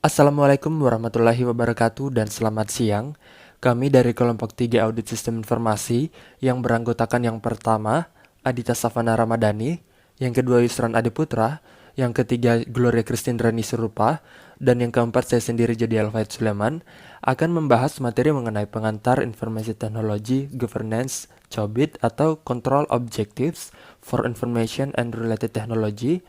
Assalamualaikum warahmatullahi wabarakatuh dan selamat siang. Kami dari kelompok 3 Audit Sistem Informasi yang beranggotakan yang pertama Adita Savana Ramadhani, yang kedua Yusran Adiputra, yang ketiga Gloria Christine Rani Serupa, dan yang keempat saya sendiri jadi Alfayed Suleman akan membahas materi mengenai pengantar informasi teknologi, governance, COBIT atau Control Objectives for Information and Related Technology,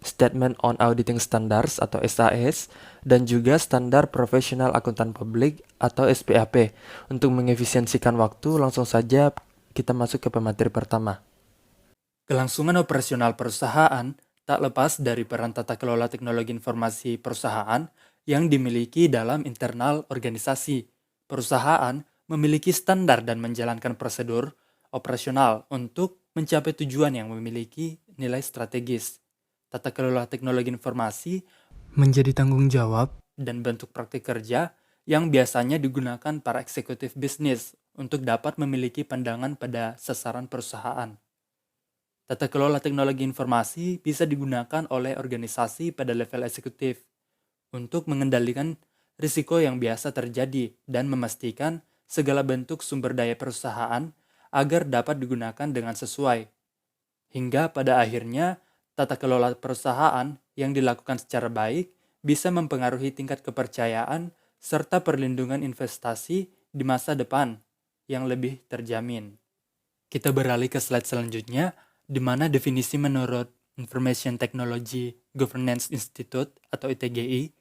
Statement on Auditing Standards atau SAS, dan juga Standar Profesional Akuntan Publik atau SPAP. Untuk mengefisiensikan waktu, langsung saja kita masuk ke pemateri pertama. Kelangsungan operasional perusahaan tak lepas dari peran tata kelola teknologi informasi perusahaan yang dimiliki dalam internal organisasi. Perusahaan memiliki standar dan menjalankan prosedur operasional untuk mencapai tujuan yang memiliki nilai strategis. Tata kelola teknologi informasi menjadi tanggung jawab dan bentuk praktik kerja yang biasanya digunakan para eksekutif bisnis untuk dapat memiliki pandangan pada sasaran perusahaan. Tata kelola teknologi informasi bisa digunakan oleh organisasi pada level eksekutif untuk mengendalikan risiko yang biasa terjadi dan memastikan segala bentuk sumber daya perusahaan agar dapat digunakan dengan sesuai. Hingga pada akhirnya, tata kelola perusahaan yang dilakukan secara baik bisa mempengaruhi tingkat kepercayaan serta perlindungan investasi di masa depan yang lebih terjamin. Kita beralih ke slide selanjutnya, di mana definisi menurut Information Technology Governance Institute atau ITGI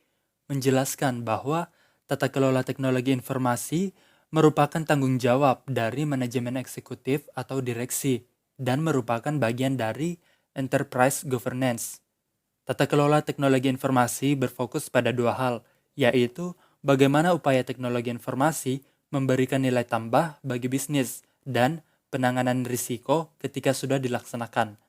menjelaskan bahwa tata kelola teknologi informasi merupakan tanggung jawab dari manajemen eksekutif atau direksi dan merupakan bagian dari enterprise governance. Tata kelola teknologi informasi berfokus pada dua hal, yaitu bagaimana upaya teknologi informasi memberikan nilai tambah bagi bisnis dan penanganan risiko ketika sudah dilaksanakan.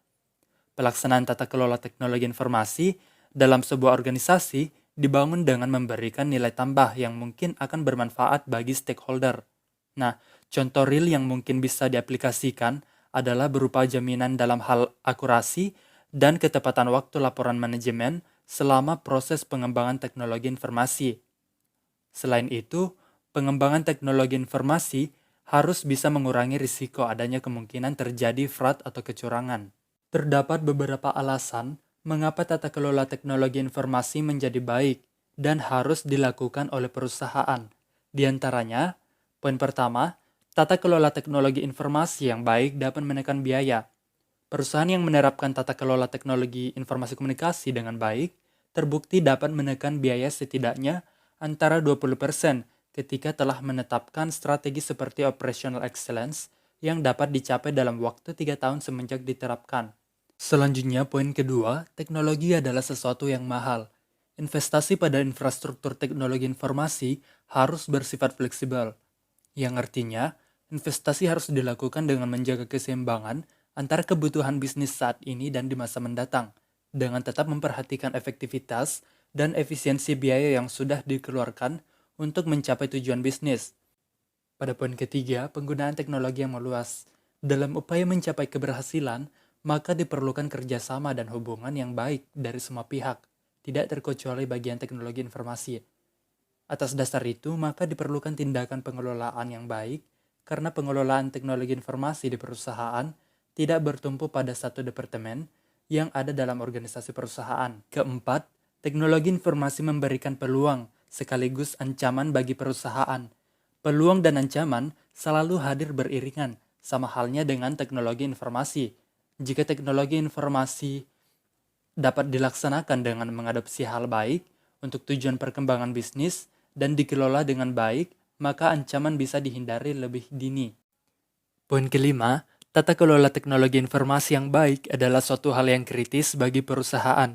Pelaksanaan tata kelola teknologi informasi dalam sebuah organisasi dibangun dengan memberikan nilai tambah yang mungkin akan bermanfaat bagi stakeholder. Nah, contoh real yang mungkin bisa diaplikasikan adalah berupa jaminan dalam hal akurasi dan ketepatan waktu laporan manajemen selama proses pengembangan teknologi informasi. Selain itu, pengembangan teknologi informasi harus bisa mengurangi risiko adanya kemungkinan terjadi fraud atau kecurangan. Terdapat beberapa alasan mengapa tata kelola teknologi informasi menjadi baik dan harus dilakukan oleh perusahaan. Di antaranya, poin pertama, tata kelola teknologi informasi yang baik dapat menekan biaya. Perusahaan yang menerapkan tata kelola teknologi informasi komunikasi dengan baik terbukti dapat menekan biaya setidaknya antara 20% ketika telah menetapkan strategi seperti operational excellence yang dapat dicapai dalam waktu 3 tahun semenjak diterapkan. Selanjutnya, poin kedua, teknologi adalah sesuatu yang mahal. Investasi pada infrastruktur teknologi informasi harus bersifat fleksibel, yang artinya investasi harus dilakukan dengan menjaga keseimbangan antara kebutuhan bisnis saat ini dan di masa mendatang, dengan tetap memperhatikan efektivitas dan efisiensi biaya yang sudah dikeluarkan untuk mencapai tujuan bisnis. Pada poin ketiga, penggunaan teknologi yang meluas. Dalam upaya mencapai keberhasilan, maka diperlukan kerjasama dan hubungan yang baik dari semua pihak, tidak terkecuali bagian teknologi informasi. Atas dasar itu, maka diperlukan tindakan pengelolaan yang baik, karena pengelolaan teknologi informasi di perusahaan tidak bertumpu pada satu departemen yang ada dalam organisasi perusahaan. Keempat, teknologi informasi memberikan peluang sekaligus ancaman bagi perusahaan. Peluang dan ancaman selalu hadir beriringan, sama halnya dengan teknologi informasi. Jika teknologi informasi dapat dilaksanakan dengan mengadopsi hal baik untuk tujuan perkembangan bisnis dan dikelola dengan baik, maka ancaman bisa dihindari lebih dini. Poin kelima, tata kelola teknologi informasi yang baik adalah suatu hal yang kritis bagi perusahaan.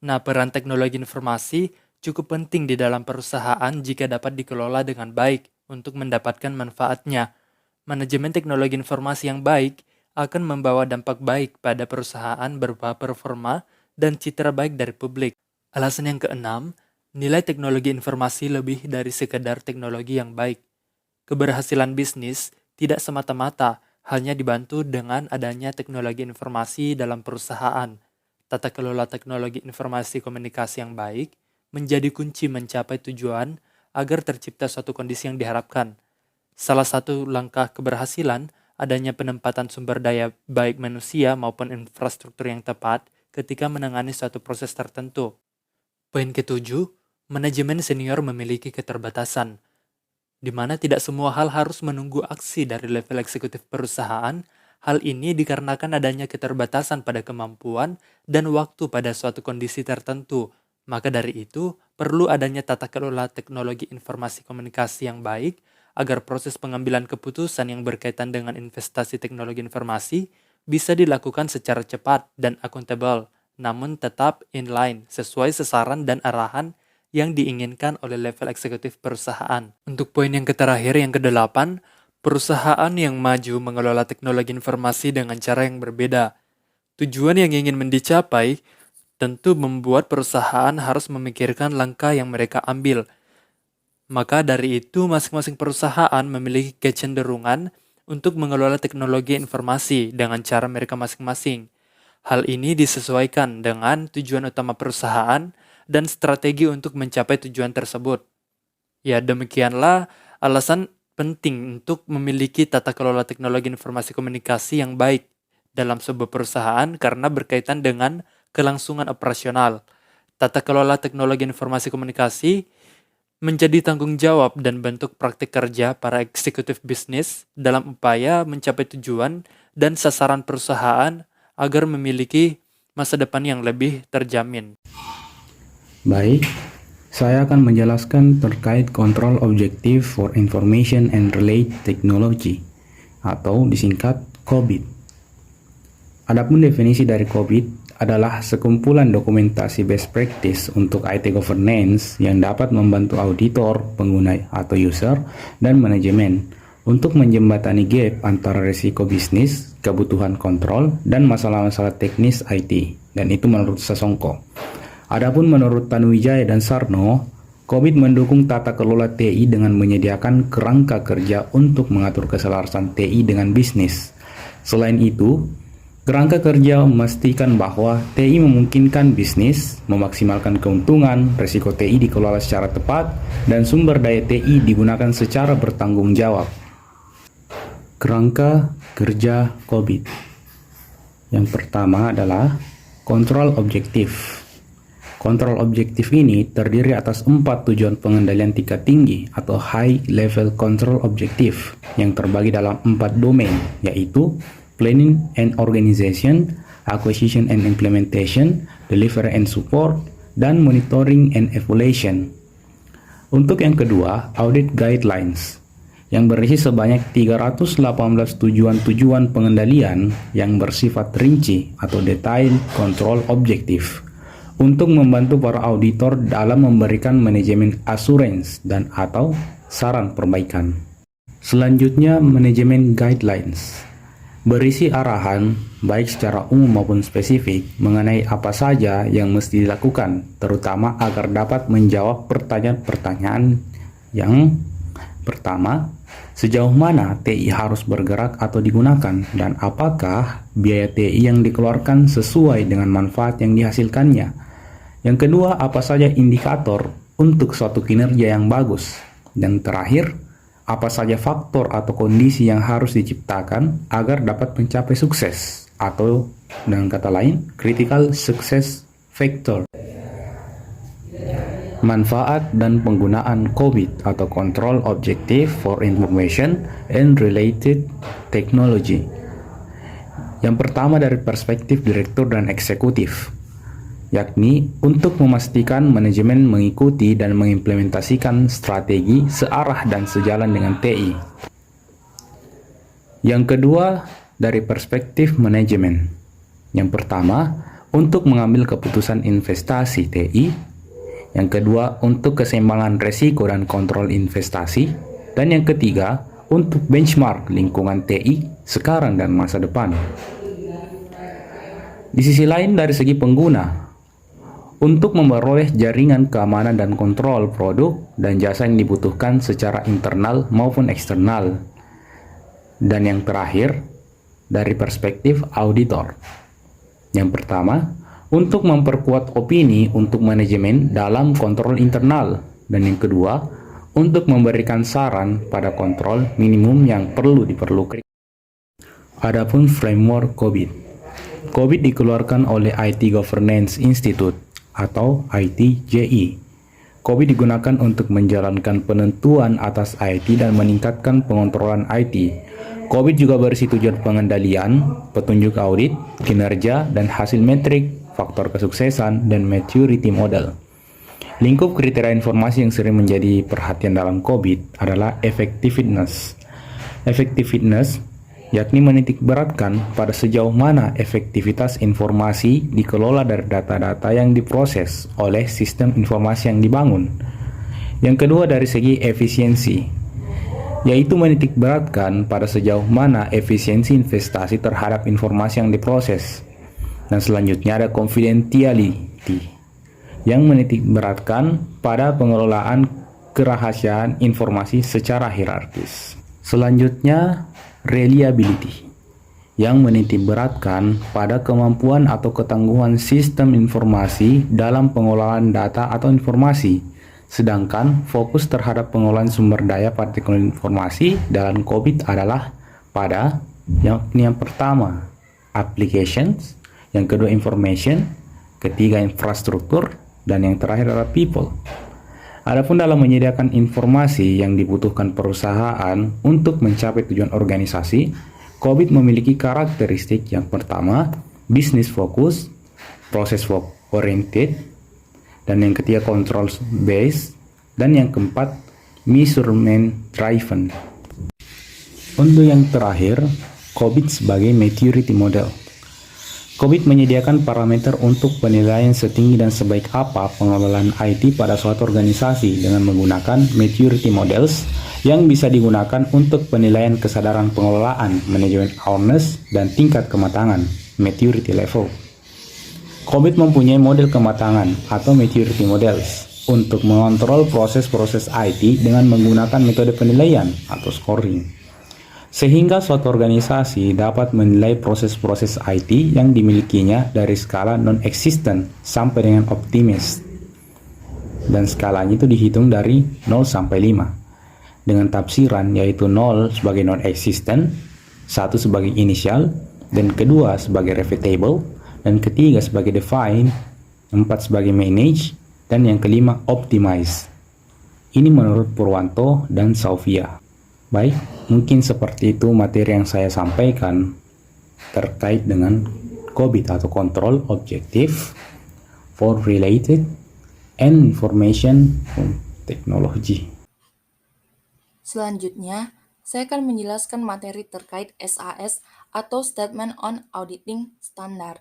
Nah, peran teknologi informasi cukup penting di dalam perusahaan jika dapat dikelola dengan baik untuk mendapatkan manfaatnya. Manajemen teknologi informasi yang baik akan membawa dampak baik pada perusahaan berupa performa dan citra baik dari publik. Alasan yang keenam, nilai teknologi informasi lebih dari sekedar teknologi yang baik. Keberhasilan bisnis tidak semata-mata hanya dibantu dengan adanya teknologi informasi dalam perusahaan. Tata kelola teknologi informasi komunikasi yang baik menjadi kunci mencapai tujuan agar tercipta suatu kondisi yang diharapkan. Salah satu langkah keberhasilan adanya penempatan sumber daya baik manusia maupun infrastruktur yang tepat ketika menangani suatu proses tertentu. Poin ketujuh, manajemen senior memiliki keterbatasan, di mana tidak semua hal harus menunggu aksi dari level eksekutif perusahaan. Hal ini dikarenakan adanya keterbatasan pada kemampuan dan waktu pada suatu kondisi tertentu. Maka dari itu, perlu adanya tata kelola teknologi informasi komunikasi yang baik agar proses pengambilan keputusan yang berkaitan dengan investasi teknologi informasi bisa dilakukan secara cepat dan akuntabel, namun tetap inline sesuai sasaran dan arahan yang diinginkan oleh level eksekutif perusahaan. Untuk poin yang terakhir, yang kedelapan, perusahaan yang maju mengelola teknologi informasi dengan cara yang berbeda. Tujuan yang ingin dicapai tentu membuat perusahaan harus memikirkan langkah yang mereka ambil. Maka dari itu, masing-masing perusahaan memiliki kecenderungan untuk mengelola teknologi informasi dengan cara mereka masing-masing. Hal ini disesuaikan dengan tujuan utama perusahaan dan strategi untuk mencapai tujuan tersebut. Ya, demikianlah alasan penting untuk memiliki tata kelola teknologi informasi komunikasi yang baik dalam sebuah perusahaan karena berkaitan dengan kelangsungan operasional. Tata kelola teknologi informasi komunikasi menjadi tanggung jawab dan bentuk praktik kerja para eksekutif bisnis dalam upaya mencapai tujuan dan sasaran perusahaan agar memiliki masa depan yang lebih terjamin. Baik, saya akan menjelaskan terkait Control Objective for Information and Related Technology atau disingkat COBIT. Adapun definisi dari COBIT adalah sekumpulan dokumentasi best practice untuk IT governance yang dapat membantu auditor, pengguna atau user, dan manajemen untuk menjembatani gap antara risiko bisnis, kebutuhan kontrol, dan masalah-masalah teknis IT, dan itu menurut Sasongko. Adapun menurut Tanuwijaya dan Sarno, COBIT mendukung tata kelola TI dengan menyediakan kerangka kerja untuk mengatur keselarasan TI dengan bisnis. Selain itu, kerangka kerja memastikan bahwa TI memungkinkan bisnis, memaksimalkan keuntungan, risiko TI dikelola secara tepat, dan sumber daya TI digunakan secara bertanggung jawab. Kerangka kerja COBIT. Yang pertama adalah kontrol objektif. Kontrol objektif ini terdiri atas 4 tujuan pengendalian tingkat tinggi atau high level control objective yang terbagi dalam 4 domain, yaitu planning and organization, acquisition and implementation, delivery and support, dan monitoring and evaluation. Untuk yang kedua, audit guidelines yang berisi sebanyak 318 tujuan-tujuan pengendalian yang bersifat rinci atau detail control objektif untuk membantu para auditor dalam memberikan manajemen assurance dan atau saran perbaikan. Selanjutnya, manajemen guidelines berisi arahan baik secara umum maupun spesifik mengenai apa saja yang mesti dilakukan, terutama agar dapat menjawab pertanyaan-pertanyaan yang pertama, sejauh mana TI harus bergerak atau digunakan, dan apakah biaya TI yang dikeluarkan sesuai dengan manfaat yang dihasilkannya. Yang kedua, apa saja indikator untuk suatu kinerja yang bagus. Dan terakhir, apa saja faktor atau kondisi yang harus diciptakan agar dapat mencapai sukses, atau dengan kata lain, critical success factor. Manfaat dan penggunaan COBIT atau Control Objective for Information and Related Technology. Yang pertama dari perspektif direktur dan eksekutif, yakni untuk memastikan manajemen mengikuti dan mengimplementasikan strategi searah dan sejalan dengan TI. Yang kedua dari perspektif manajemen. Yang pertama, untuk mengambil keputusan investasi TI. Yang kedua, untuk keseimbangan risiko dan kontrol investasi. Dan yang ketiga, untuk benchmark lingkungan TI sekarang dan masa depan. Di sisi lain, dari segi pengguna, untuk memperoleh jaringan keamanan dan kontrol produk dan jasa yang dibutuhkan secara internal maupun eksternal. Dan yang terakhir, dari perspektif auditor. Yang pertama, Untuk memperkuat opini untuk manajemen dalam kontrol internal. Dan yang kedua, untuk memberikan saran pada kontrol minimum yang perlu diperlukan. Adapun framework COVID. COVID dikeluarkan oleh IT Governance Institute atau ITJI. COVID digunakan untuk menjalankan penentuan atas IT dan meningkatkan pengontrolan IT. COVID juga berisi tujuan pengendalian, petunjuk audit, kinerja, dan hasil metrik, faktor kesuksesan, dan maturity model. Lingkup kriteria informasi yang sering menjadi perhatian dalam COVID adalah effectiveness. Effectiveness yakni menitikberatkan pada sejauh mana efektivitas informasi dikelola dari data-data yang diproses oleh sistem informasi yang dibangun. Yang kedua dari segi efisiensi, yaitu menitikberatkan pada sejauh mana efisiensi investasi terhadap informasi yang diproses. Dan selanjutnya ada confidentiality, yang menitikberatkan pada pengelolaan kerahasiaan informasi secara hierarkis. Selanjutnya, reliability, yang menitikberatkan pada kemampuan atau ketangguhan sistem informasi dalam pengelolaan data atau informasi. Sedangkan fokus terhadap pengelolaan sumber daya pada teknologi informasi dalam COVID adalah pada yang pertama, applications, yang kedua information, ketiga infrastruktur, dan yang terakhir adalah people. Adapun dalam menyediakan informasi yang dibutuhkan perusahaan untuk mencapai tujuan organisasi, COVID memiliki karakteristik yang pertama, business focus, process oriented, dan yang ketiga control based, dan yang keempat measurement driven. Untuk yang terakhir, COVID sebagai maturity model. COVID menyediakan parameter untuk penilaian setinggi dan sebaik apa pengelolaan IT pada suatu organisasi dengan menggunakan maturity models yang bisa digunakan untuk penilaian kesadaran pengelolaan, manajemen awareness, dan tingkat kematangan, maturity level. COVID mempunyai model kematangan atau maturity models untuk mengontrol proses-proses IT dengan menggunakan metode penilaian atau scoring, sehingga suatu organisasi dapat menilai proses-proses IT yang dimilikinya dari skala non-existent sampai dengan optimis. Dan skalanya itu dihitung dari 0 sampai 5. Dengan tafsiran yaitu 0 sebagai non-existent, 1 sebagai initial, dan kedua sebagai repeatable, dan ketiga sebagai define, 4 sebagai manage, dan yang kelima optimize. Ini menurut Purwanto dan Saufia. Baik, mungkin seperti itu materi yang saya sampaikan terkait dengan COVID atau Control Objective for Related and Information Technology. Selanjutnya, saya akan menjelaskan materi terkait SAS atau Statement on Auditing Standard.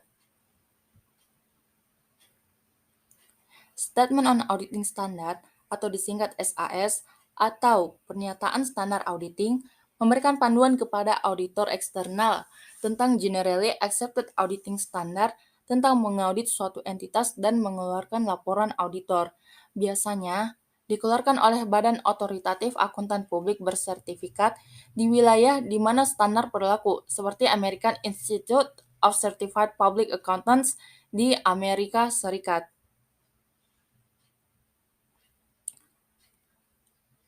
Statement on Auditing Standard atau disingkat SAS atau Pernyataan Standar Auditing memberikan panduan kepada auditor eksternal tentang Generally Accepted Auditing Standard tentang mengaudit suatu entitas dan mengeluarkan laporan auditor. Biasanya dikeluarkan oleh badan otoritatif akuntan publik bersertifikat di wilayah di mana standar berlaku, seperti American Institute of Certified Public Accountants di Amerika Serikat.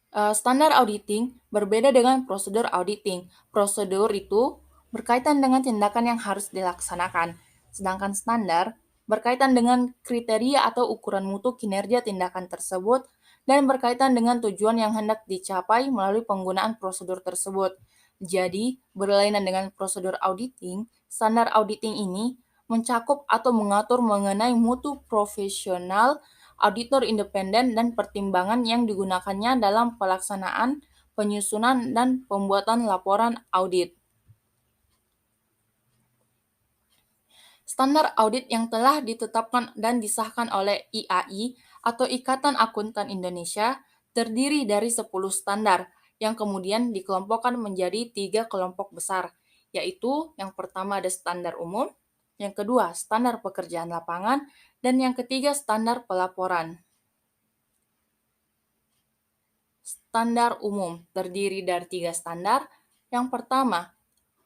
Standar auditing berbeda dengan prosedur auditing. Prosedur itu berkaitan dengan tindakan yang harus dilaksanakan, sedangkan standar berkaitan dengan kriteria atau ukuran mutu kinerja tindakan tersebut dan berkaitan dengan tujuan yang hendak dicapai melalui penggunaan prosedur tersebut. Jadi, berlainan dengan prosedur auditing, standar auditing ini mencakup atau mengatur mengenai mutu profesional auditor independen dan pertimbangan yang digunakannya dalam pelaksanaan, penyusunan, dan pembuatan laporan audit. Standar audit yang telah ditetapkan dan disahkan oleh IAI atau Ikatan Akuntan Indonesia terdiri dari 10 standar yang kemudian dikelompokkan menjadi 3 kelompok besar, yaitu yang pertama ada standar umum, yang kedua standar pekerjaan lapangan, dan yang ketiga standar pelaporan. Standar umum terdiri dari 3 standar. Yang pertama,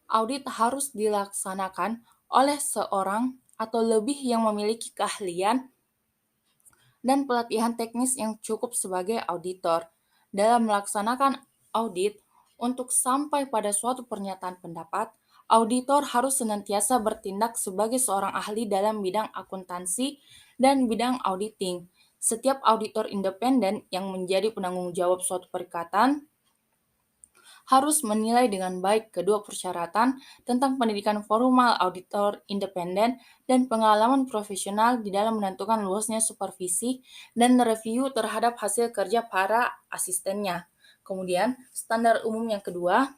audit harus dilaksanakan oleh seorang atau lebih yang memiliki keahlian dan pelatihan teknis yang cukup sebagai auditor. Dalam melaksanakan audit, untuk sampai pada suatu pernyataan pendapat, auditor harus senantiasa bertindak sebagai seorang ahli dalam bidang akuntansi dan bidang auditing. Setiap auditor independen yang menjadi penanggung jawab suatu perikatan harus menilai dengan baik kedua persyaratan tentang pendidikan formal auditor independen dan pengalaman profesional di dalam menentukan luasnya supervisi dan review terhadap hasil kerja para asistennya. Kemudian, standar umum yang kedua,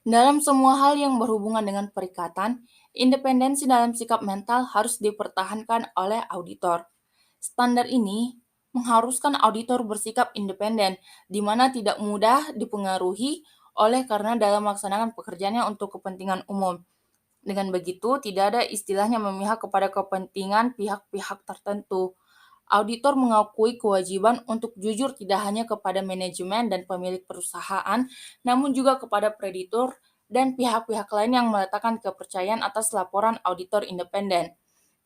dalam semua hal yang berhubungan dengan perikatan, independensi dalam sikap mental harus dipertahankan oleh auditor. Standar ini mengharuskan auditor bersikap independen, di mana tidak mudah dipengaruhi oleh karena dalam melaksanakan pekerjaannya untuk kepentingan umum. Dengan begitu, tidak ada istilahnya memihak kepada kepentingan pihak-pihak tertentu. Auditor mengakui kewajiban untuk jujur tidak hanya kepada manajemen dan pemilik perusahaan, namun juga kepada kreditur dan pihak-pihak lain yang meletakkan kepercayaan atas laporan auditor independen.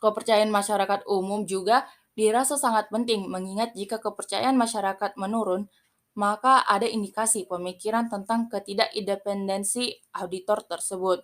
Kepercayaan masyarakat umum juga dirasa sangat penting, mengingat jika kepercayaan masyarakat menurun, maka ada indikasi pemikiran tentang ketidakindependensi auditor tersebut.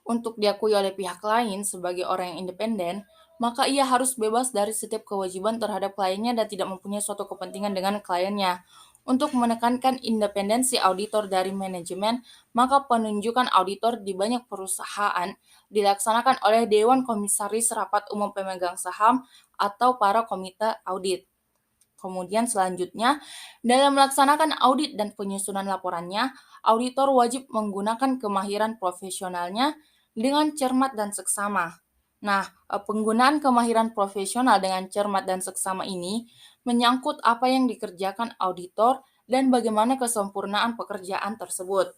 Untuk diakui oleh pihak lain sebagai orang yang independen, maka ia harus bebas dari setiap kewajiban terhadap kliennya dan tidak mempunyai suatu kepentingan dengan kliennya. Untuk menekankan independensi auditor dari manajemen, maka penunjukan auditor di banyak perusahaan dilaksanakan oleh Dewan Komisaris Rapat Umum Pemegang Saham atau para komite audit. Kemudian selanjutnya, dalam melaksanakan audit dan penyusunan laporannya, auditor wajib menggunakan kemahiran profesionalnya dengan cermat dan seksama. Nah, penggunaan kemahiran profesional dengan cermat dan seksama ini menyangkut apa yang dikerjakan auditor dan bagaimana kesempurnaan pekerjaan tersebut.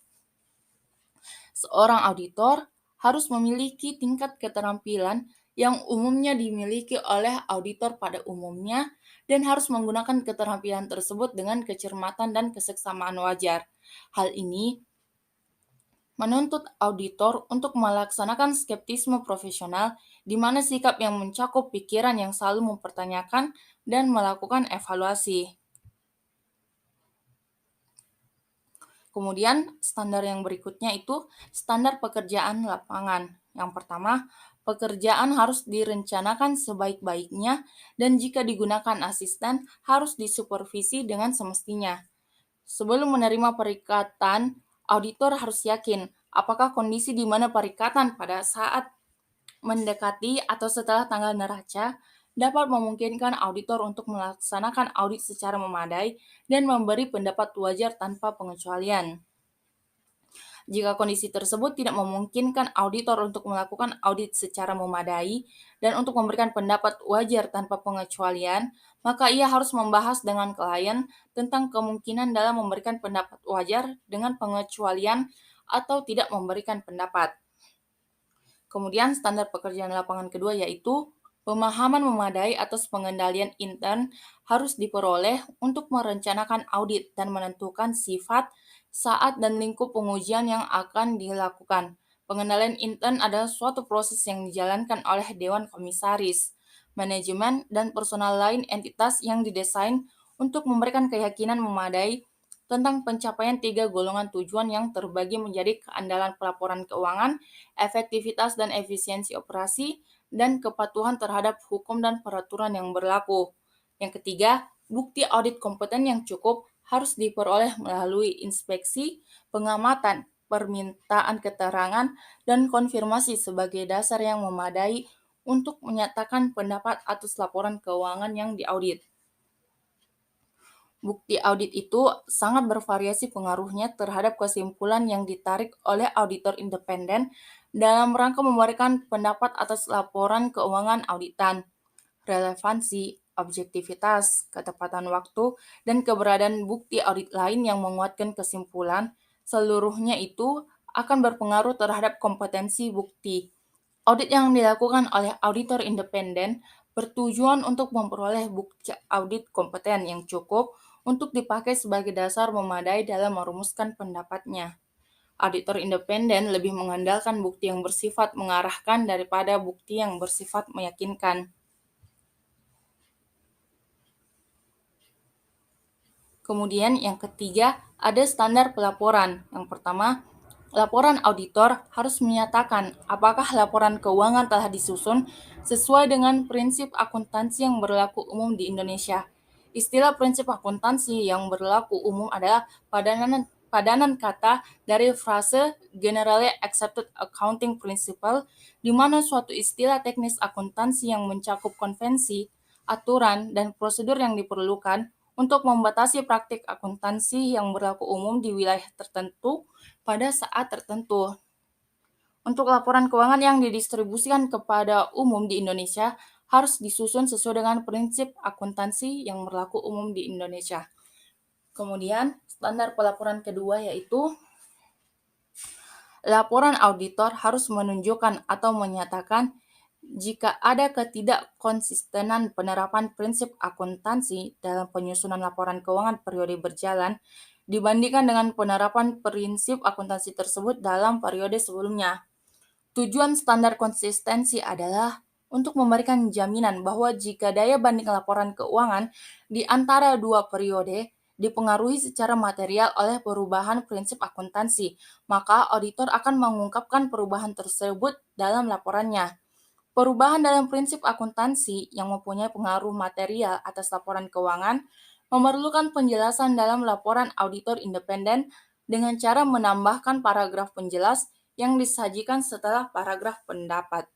Seorang auditor harus memiliki tingkat keterampilan yang umumnya dimiliki oleh auditor pada umumnya dan harus menggunakan keterampilan tersebut dengan kecermatan dan keseksamaan wajar. Hal ini menuntut auditor untuk melaksanakan skeptisme profesional, di mana sikap yang mencakup pikiran yang selalu mempertanyakan dan melakukan evaluasi. Kemudian standar yang berikutnya itu standar pekerjaan lapangan. Yang pertama, pekerjaan harus direncanakan sebaik-baiknya dan jika digunakan asisten harus disupervisi dengan semestinya. Sebelum menerima perikatan, auditor harus yakin apakah kondisi di mana perikatan pada saat mendekati atau setelah tanggal neraca dapat memungkinkan auditor untuk melaksanakan audit secara memadai dan memberi pendapat wajar tanpa pengecualian. Jika kondisi tersebut tidak memungkinkan auditor untuk melakukan audit secara memadai dan untuk memberikan pendapat wajar tanpa pengecualian, maka ia harus membahas dengan klien tentang kemungkinan dalam memberikan pendapat wajar dengan pengecualian atau tidak memberikan pendapat. Kemudian standar pekerjaan lapangan kedua yaitu pemahaman memadai atas pengendalian intern harus diperoleh untuk merencanakan audit dan menentukan sifat, saat, dan lingkup pengujian yang akan dilakukan. Pengendalian intern adalah suatu proses yang dijalankan oleh Dewan Komisaris, manajemen, dan personal lain entitas yang didesain untuk memberikan keyakinan memadai tentang pencapaian 3 golongan tujuan yang terbagi menjadi keandalan pelaporan keuangan, efektivitas dan efisiensi operasi, dan kepatuhan terhadap hukum dan peraturan yang berlaku. Yang ketiga, bukti audit kompeten yang cukup harus diperoleh melalui inspeksi, pengamatan, permintaan keterangan, dan konfirmasi sebagai dasar yang memadai untuk menyatakan pendapat atas laporan keuangan yang diaudit. Bukti audit itu sangat bervariasi pengaruhnya terhadap kesimpulan yang ditarik oleh auditor independen dalam rangka memberikan pendapat atas laporan keuangan auditan. Relevansi, objektivitas, ketepatan waktu, dan keberadaan bukti audit lain yang menguatkan kesimpulan, seluruhnya itu akan berpengaruh terhadap kompetensi bukti. Audit yang dilakukan oleh auditor independen bertujuan untuk memperoleh bukti audit kompeten yang cukup untuk dipakai sebagai dasar memadai dalam merumuskan pendapatnya. Auditor independen lebih mengandalkan bukti yang bersifat mengarahkan daripada bukti yang bersifat meyakinkan. Kemudian yang ketiga, ada standar pelaporan. Yang pertama, laporan auditor harus menyatakan apakah laporan keuangan telah disusun sesuai dengan prinsip akuntansi yang berlaku umum di Indonesia. Istilah prinsip akuntansi yang berlaku umum adalah padanan kata dari frase Generally Accepted Accounting Principle, di mana suatu istilah teknis akuntansi yang mencakup konvensi, aturan, dan prosedur yang diperlukan untuk membatasi praktik akuntansi yang berlaku umum di wilayah tertentu pada saat tertentu. Untuk laporan keuangan yang didistribusikan kepada umum di Indonesia harus disusun sesuai dengan prinsip akuntansi yang berlaku umum di Indonesia. Kemudian, standar pelaporan kedua yaitu laporan auditor harus menunjukkan atau menyatakan jika ada ketidakkonsistenan penerapan prinsip akuntansi dalam penyusunan laporan keuangan periode berjalan dibandingkan dengan penerapan prinsip akuntansi tersebut dalam periode sebelumnya. Tujuan standar konsistensi adalah untuk memberikan jaminan bahwa jika daya banding laporan keuangan di antara dua periode dipengaruhi secara material oleh perubahan prinsip akuntansi, maka auditor akan mengungkapkan perubahan tersebut dalam laporannya. Perubahan dalam prinsip akuntansi yang mempunyai pengaruh material atas laporan keuangan memerlukan penjelasan dalam laporan auditor independen dengan cara menambahkan paragraf penjelas yang disajikan setelah paragraf pendapat.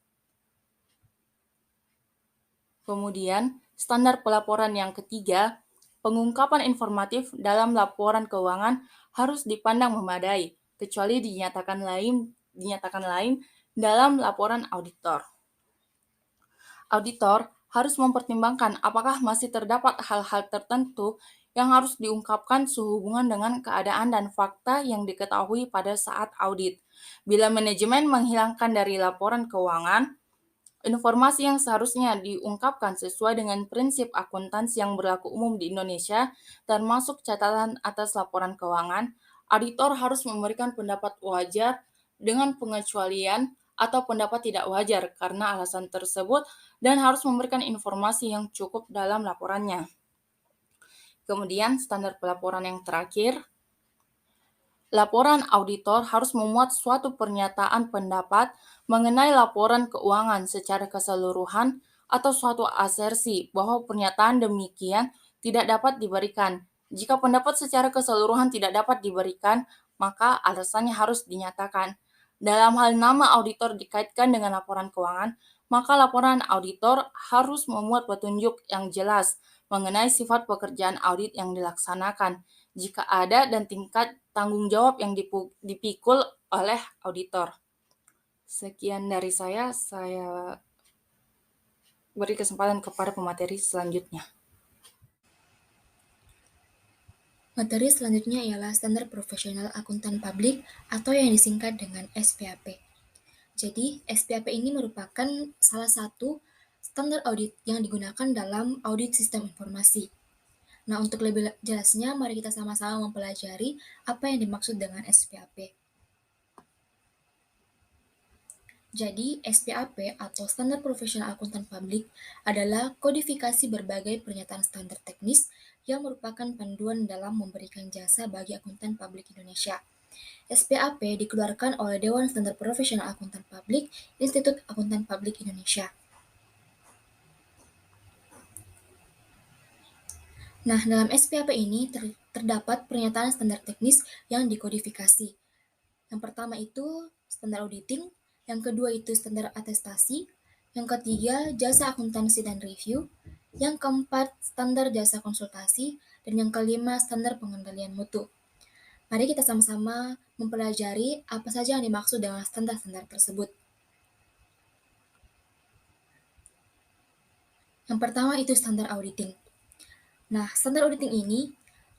Kemudian, standar pelaporan yang ketiga, pengungkapan informatif dalam laporan keuangan harus dipandang memadai, kecuali dinyatakan lain dalam laporan auditor. Auditor harus mempertimbangkan apakah masih terdapat hal-hal tertentu yang harus diungkapkan sehubungan dengan keadaan dan fakta yang diketahui pada saat audit. Bila manajemen menghilangkan dari laporan keuangan informasi yang seharusnya diungkapkan sesuai dengan prinsip akuntansi yang berlaku umum di Indonesia, termasuk catatan atas laporan keuangan, auditor harus memberikan pendapat wajar dengan pengecualian atau pendapat tidak wajar karena alasan tersebut dan harus memberikan informasi yang cukup dalam laporannya. Kemudian, standar pelaporan yang terakhir, laporan auditor harus memuat suatu pernyataan pendapat mengenai laporan keuangan secara keseluruhan atau suatu asersi bahwa pernyataan demikian tidak dapat diberikan. Jika pendapat secara keseluruhan tidak dapat diberikan, maka alasannya harus dinyatakan. Dalam hal nama auditor dikaitkan dengan laporan keuangan, maka laporan auditor harus memuat petunjuk yang jelas mengenai sifat pekerjaan audit yang dilaksanakan, jika ada, dan tingkat tanggung jawab yang dipikul oleh auditor. Sekian dari saya beri kesempatan kepada pemateri selanjutnya. Materi selanjutnya ialah Standar Profesional Akuntan Publik atau yang disingkat dengan SPAP. Jadi, SPAP ini merupakan salah satu standar audit yang digunakan dalam audit sistem informasi. Nah, untuk lebih jelasnya, mari kita sama-sama mempelajari apa yang dimaksud dengan SPAP. Jadi, SPAP atau Standar Profesional Akuntan Publik adalah kodifikasi berbagai pernyataan standar teknis yang merupakan panduan dalam memberikan jasa bagi akuntan publik Indonesia. SPAP dikeluarkan oleh Dewan Standar Profesional Akuntan Publik, Institut Akuntan Publik Indonesia. Nah, dalam SPAP ini terdapat pernyataan standar teknis yang dikodifikasi. Yang pertama itu standar auditing, yang kedua itu standar atestasi, yang ketiga jasa akuntansi dan review, yang keempat standar jasa konsultasi, dan yang kelima standar pengendalian mutu. Mari kita sama-sama mempelajari apa saja yang dimaksud dengan standar-standar tersebut. Yang pertama itu standar auditing. Nah, standar auditing ini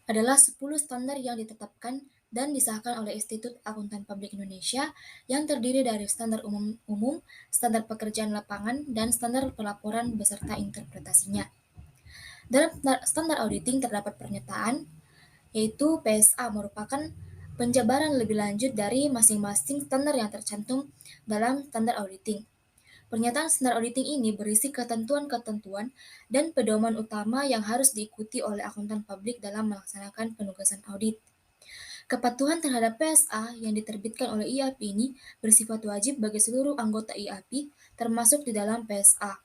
adalah 10 standar yang ditetapkan dan disahkan oleh Institut Akuntan Publik Indonesia yang terdiri dari standar umum, standar pekerjaan lapangan, dan standar pelaporan beserta interpretasinya. Dalam standar auditing terdapat pernyataan yaitu PSA merupakan penjabaran lebih lanjut dari masing-masing standar yang tercantum dalam standar auditing. Pernyataan standar auditing ini berisi ketentuan-ketentuan dan pedoman utama yang harus diikuti oleh akuntan publik dalam melaksanakan penugasan audit. Kepatuhan terhadap PSA yang diterbitkan oleh IAP ini bersifat wajib bagi seluruh anggota IAP, termasuk di dalam PSA.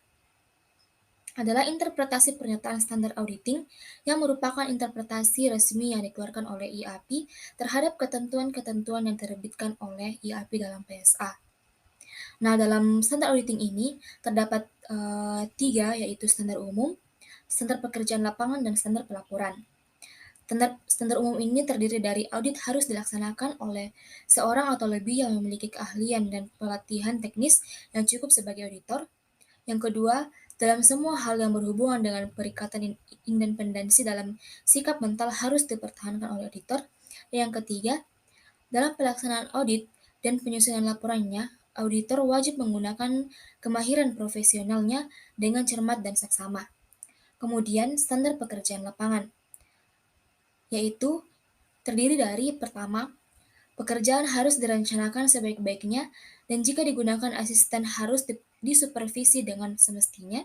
Adalah interpretasi pernyataan standar auditing yang merupakan interpretasi resmi yang dikeluarkan oleh IAP terhadap ketentuan-ketentuan yang diterbitkan oleh IAP dalam PSA. Nah, dalam standar auditing ini terdapat 3, yaitu standar umum, standar pekerjaan lapangan, dan standar pelaporan. Standar umum ini terdiri dari audit harus dilaksanakan oleh seorang atau lebih yang memiliki keahlian dan pelatihan teknis yang cukup sebagai auditor. Yang kedua, dalam semua hal yang berhubungan dengan perikatan independensi dalam sikap mental harus dipertahankan oleh auditor. Dan yang ketiga, dalam pelaksanaan audit dan penyusunan laporannya, auditor wajib menggunakan kemahiran profesionalnya dengan cermat dan seksama. Kemudian, standar pekerjaan lapangan, yaitu terdiri dari pertama, pekerjaan harus direncanakan sebaik-baiknya dan jika digunakan asisten harus disupervisi dengan semestinya.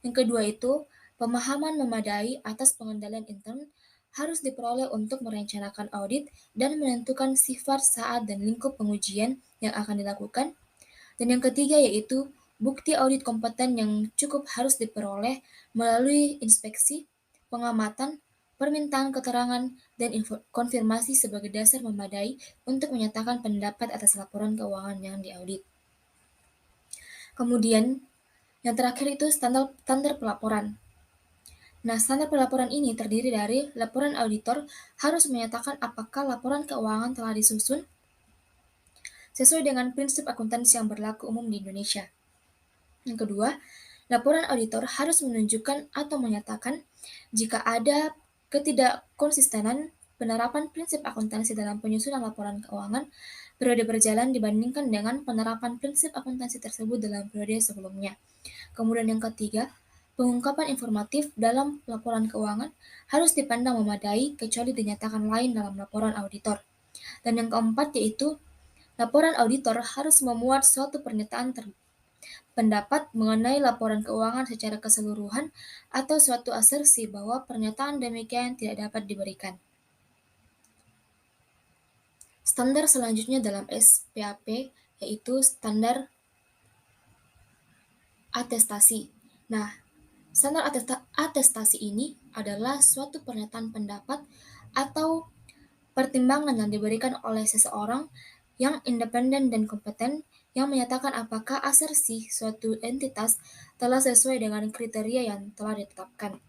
Yang kedua itu, pemahaman memadai atas pengendalian intern harus diperoleh untuk merencanakan audit dan menentukan sifat, saat, dan lingkup pengujian yang akan dilakukan. Dan yang ketiga yaitu bukti audit kompeten yang cukup harus diperoleh melalui inspeksi, pengamatan, permintaan keterangan, dan konfirmasi sebagai dasar memadai untuk menyatakan pendapat atas laporan keuangan yang diaudit. Kemudian, yang terakhir itu standar pelaporan. Nah, standar pelaporan ini terdiri dari laporan auditor harus menyatakan apakah laporan keuangan telah disusun sesuai dengan prinsip akuntansi yang berlaku umum di Indonesia. Yang kedua, laporan auditor harus menunjukkan atau menyatakan jika ada ketidakkonsistenan penerapan prinsip akuntansi dalam penyusunan laporan keuangan periode berjalan dibandingkan dengan penerapan prinsip akuntansi tersebut dalam periode sebelumnya. Kemudian yang ketiga, pengungkapan informatif dalam laporan keuangan harus dipandang memadai kecuali dinyatakan lain dalam laporan auditor. Dan yang keempat yaitu laporan auditor harus memuat suatu pernyataan pendapat mengenai laporan keuangan secara keseluruhan atau suatu asersi bahwa pernyataan demikian tidak dapat diberikan. Standar selanjutnya dalam SPAP yaitu standar atestasi. Nah, standar atestasi ini adalah suatu pernyataan pendapat atau pertimbangan yang diberikan oleh seseorang yang independen dan kompeten yang menyatakan apakah asersi suatu entitas telah sesuai dengan kriteria yang telah ditetapkan.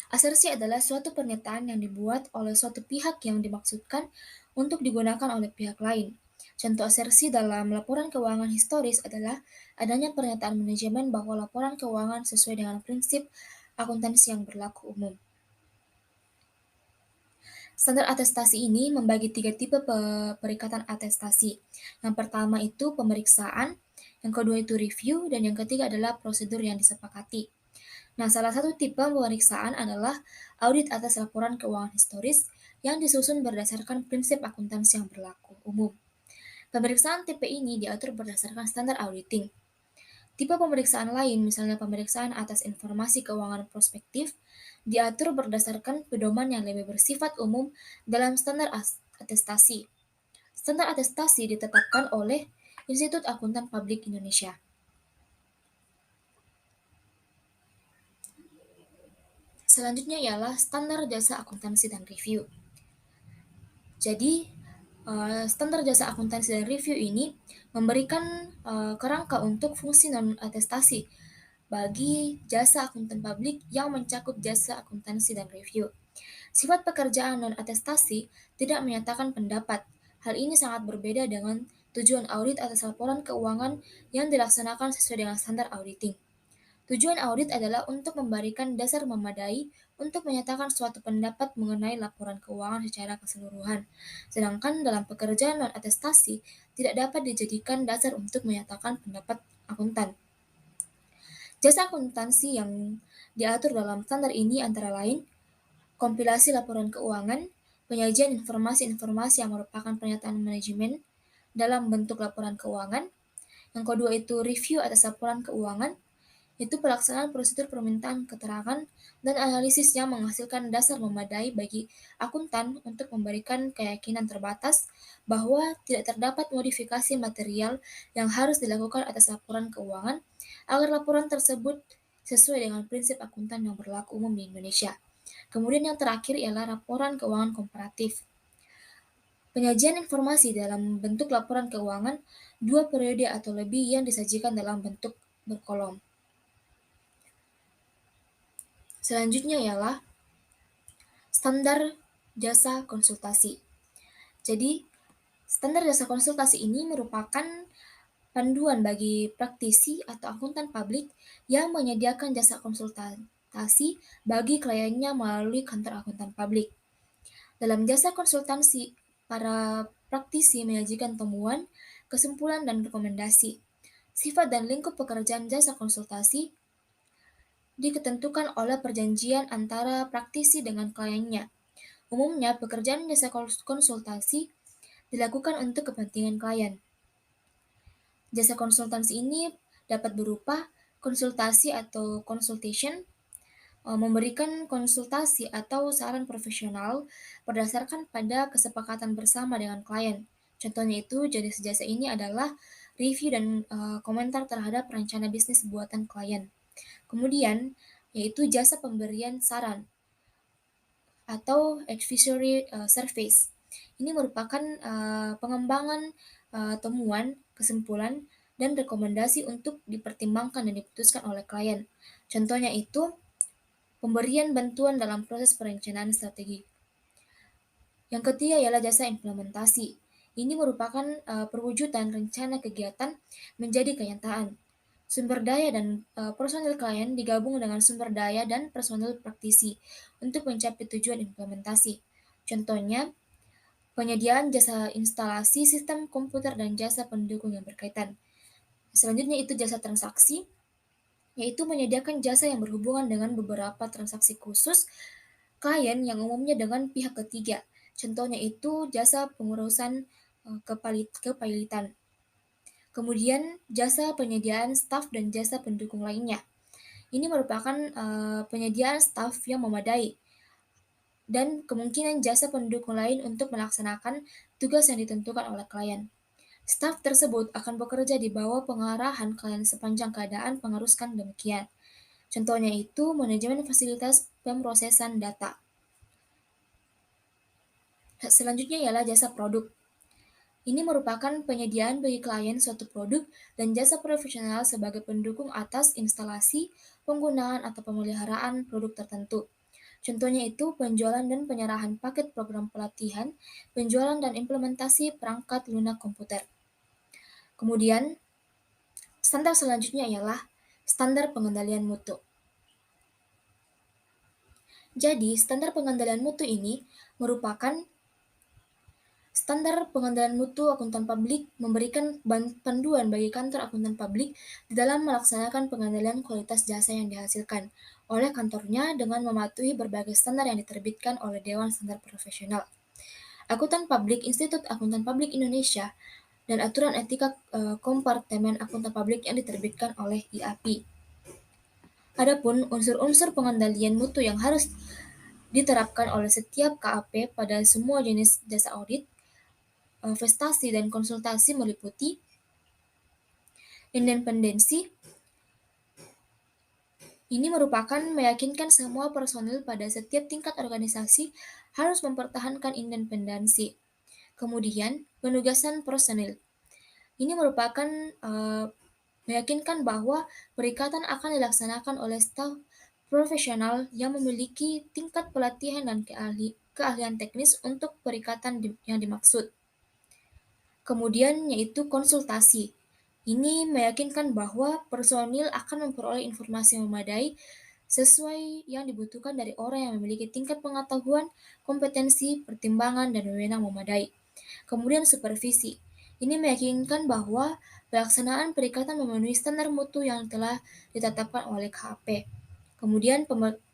Asersi adalah suatu pernyataan yang dibuat oleh suatu pihak yang dimaksudkan untuk digunakan oleh pihak lain. Contoh asersi dalam laporan keuangan historis adalah adanya pernyataan manajemen bahwa laporan keuangan sesuai dengan prinsip akuntansi yang berlaku umum. Standar atestasi ini membagi 3 tipe perikatan atestasi. Yang pertama itu pemeriksaan, yang kedua itu review, dan yang ketiga adalah prosedur yang disepakati. Nah, salah satu tipe pemeriksaan adalah audit atas laporan keuangan historis yang disusun berdasarkan prinsip akuntansi yang berlaku umum. Pemeriksaan tipe ini diatur berdasarkan standar auditing. Tipe pemeriksaan lain, misalnya pemeriksaan atas informasi keuangan prospektif, diatur berdasarkan pedoman yang lebih bersifat umum dalam standar atestasi. Standar atestasi ditetapkan oleh Institut Akuntan Publik Indonesia. Selanjutnya ialah standar jasa akuntansi dan review. Jadi, standar jasa akuntansi dan review ini memberikan kerangka untuk fungsi non-atestasi bagi jasa akuntan publik yang mencakup jasa akuntansi dan review. Sifat pekerjaan non-atestasi tidak menyatakan pendapat. Hal ini sangat berbeda dengan tujuan audit atas laporan keuangan yang dilaksanakan sesuai dengan standar auditing. Tujuan audit adalah untuk memberikan dasar memadai untuk menyatakan suatu pendapat mengenai laporan keuangan secara keseluruhan. Sedangkan dalam pekerjaan non-atestasi tidak dapat dijadikan dasar untuk menyatakan pendapat akuntan. Jasa akuntansi yang diatur dalam standar ini antara lain kompilasi laporan keuangan, penyajian informasi-informasi yang merupakan pernyataan manajemen dalam bentuk laporan keuangan. Yang kedua itu review atas laporan keuangan, itu pelaksanaan prosedur permintaan keterangan dan analisis yang menghasilkan dasar memadai bagi akuntan untuk memberikan keyakinan terbatas bahwa tidak terdapat modifikasi material yang harus dilakukan atas laporan keuangan agar laporan tersebut sesuai dengan prinsip akuntan yang berlaku umum di Indonesia. Kemudian yang terakhir ialah laporan keuangan komparatif. Penyajian informasi dalam bentuk laporan keuangan 2 periode atau lebih yang disajikan dalam bentuk berkolom. Selanjutnya ialah standar jasa konsultasi. Jadi, standar jasa konsultasi ini merupakan panduan bagi praktisi atau akuntan publik yang menyediakan jasa konsultasi bagi kliennya melalui kantor akuntan publik. Dalam jasa konsultasi, para praktisi menyajikan temuan, kesimpulan, dan rekomendasi. Sifat dan lingkup pekerjaan jasa konsultasi diketentukan oleh perjanjian antara praktisi dengan kliennya. Umumnya, pekerjaan jasa konsultasi dilakukan untuk kepentingan klien. Jasa konsultasi ini dapat berupa konsultasi atau consultation, memberikan konsultasi atau saran profesional berdasarkan pada kesepakatan bersama dengan klien. Contohnya itu, jenis jasa ini adalah review dan komentar terhadap rencana bisnis buatan klien. Kemudian, yaitu jasa pemberian saran atau advisory service. Ini merupakan pengembangan temuan, kesimpulan, dan rekomendasi untuk dipertimbangkan dan diputuskan oleh klien. Contohnya itu, pemberian bantuan dalam proses perencanaan strategi. Yang ketiga ialah jasa implementasi. Ini merupakan perwujudan rencana kegiatan menjadi kenyataan. Sumber daya dan personil klien digabung dengan sumber daya dan personil praktisi untuk mencapai tujuan implementasi. Contohnya, penyediaan jasa instalasi sistem komputer dan jasa pendukung yang berkaitan. Selanjutnya itu jasa transaksi, yaitu menyediakan jasa yang berhubungan dengan beberapa transaksi khusus klien yang umumnya dengan pihak ketiga. Contohnya itu jasa pengurusan kepailitan. Kemudian jasa penyediaan staf dan jasa pendukung lainnya. Ini merupakan penyediaan staf yang memadai dan kemungkinan jasa pendukung lain untuk melaksanakan tugas yang ditentukan oleh klien. Staf tersebut akan bekerja di bawah pengarahan klien sepanjang keadaan pengeruskan demikian. Contohnya itu manajemen fasilitas pemrosesan data. Selanjutnya ialah jasa produk. Ini merupakan penyediaan bagi klien suatu produk dan jasa profesional sebagai pendukung atas instalasi, penggunaan, atau pemeliharaan produk tertentu. Contohnya itu penjualan dan penyerahan paket program pelatihan, penjualan dan implementasi perangkat lunak komputer. Kemudian, standar selanjutnya ialah standar pengendalian mutu. Jadi, standar pengendalian mutu ini merupakan standar pengendalian mutu akuntan publik memberikan panduan bagi kantor akuntan publik di dalam melaksanakan pengendalian kualitas jasa yang dihasilkan oleh kantornya dengan mematuhi berbagai standar yang diterbitkan oleh Dewan Standar Profesional. Akuntan Publik Institut Akuntan Publik Indonesia dan aturan etika kompartemen akuntan publik yang diterbitkan oleh IAPI. Adapun unsur-unsur pengendalian mutu yang harus diterapkan oleh setiap KAP pada semua jenis jasa audit, investasi dan konsultasi meliputi independensi. Ini merupakan meyakinkan semua personil pada setiap tingkat organisasi harus mempertahankan independensi. Kemudian, penugasan personil. Ini merupakan meyakinkan bahwa perikatan akan dilaksanakan oleh staf profesional yang memiliki tingkat pelatihan dan keahlian teknis untuk perikatan yang dimaksud. Kemudian yaitu konsultasi. Ini meyakinkan bahwa personil akan memperoleh informasi yang memadai sesuai yang dibutuhkan dari orang yang memiliki tingkat pengetahuan, kompetensi, pertimbangan, dan wewenang memadai. Kemudian supervisi. Ini meyakinkan bahwa pelaksanaan perikatan memenuhi standar mutu yang telah ditetapkan oleh KAP. Kemudian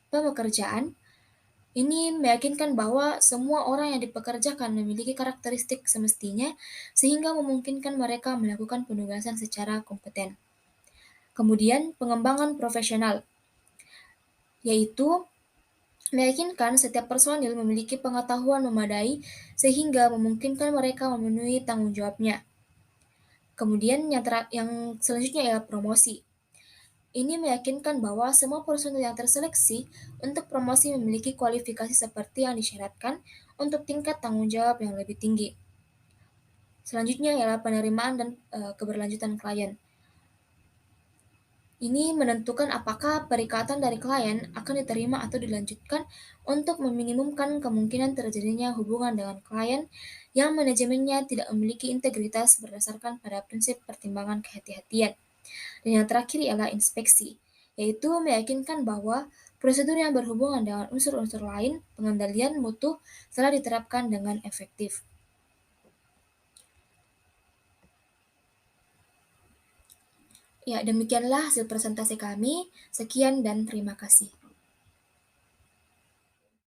pemekerjaan. Ini meyakinkan bahwa semua orang yang dipekerjakan memiliki karakteristik semestinya sehingga memungkinkan mereka melakukan penugasan secara kompeten. Kemudian, pengembangan profesional, yaitu meyakinkan setiap personil memiliki pengetahuan memadai sehingga memungkinkan mereka memenuhi tanggung jawabnya. Kemudian yang selanjutnya adalah promosi. Ini meyakinkan bahwa semua personil yang terseleksi untuk promosi memiliki kualifikasi seperti yang disyaratkan untuk tingkat tanggung jawab yang lebih tinggi. Selanjutnya ialah penerimaan dan keberlanjutan klien. Ini menentukan apakah perikatan dari klien akan diterima atau dilanjutkan untuk meminimumkan kemungkinan terjadinya hubungan dengan klien yang manajemennya tidak memiliki integritas berdasarkan pada prinsip pertimbangan kehati-hatian. Dan yang terakhir ialah inspeksi, yaitu meyakinkan bahwa prosedur yang berhubungan dengan unsur-unsur lain pengendalian mutu telah diterapkan dengan efektif. Ya, demikianlah hasil presentasi kami. Sekian dan terima kasih.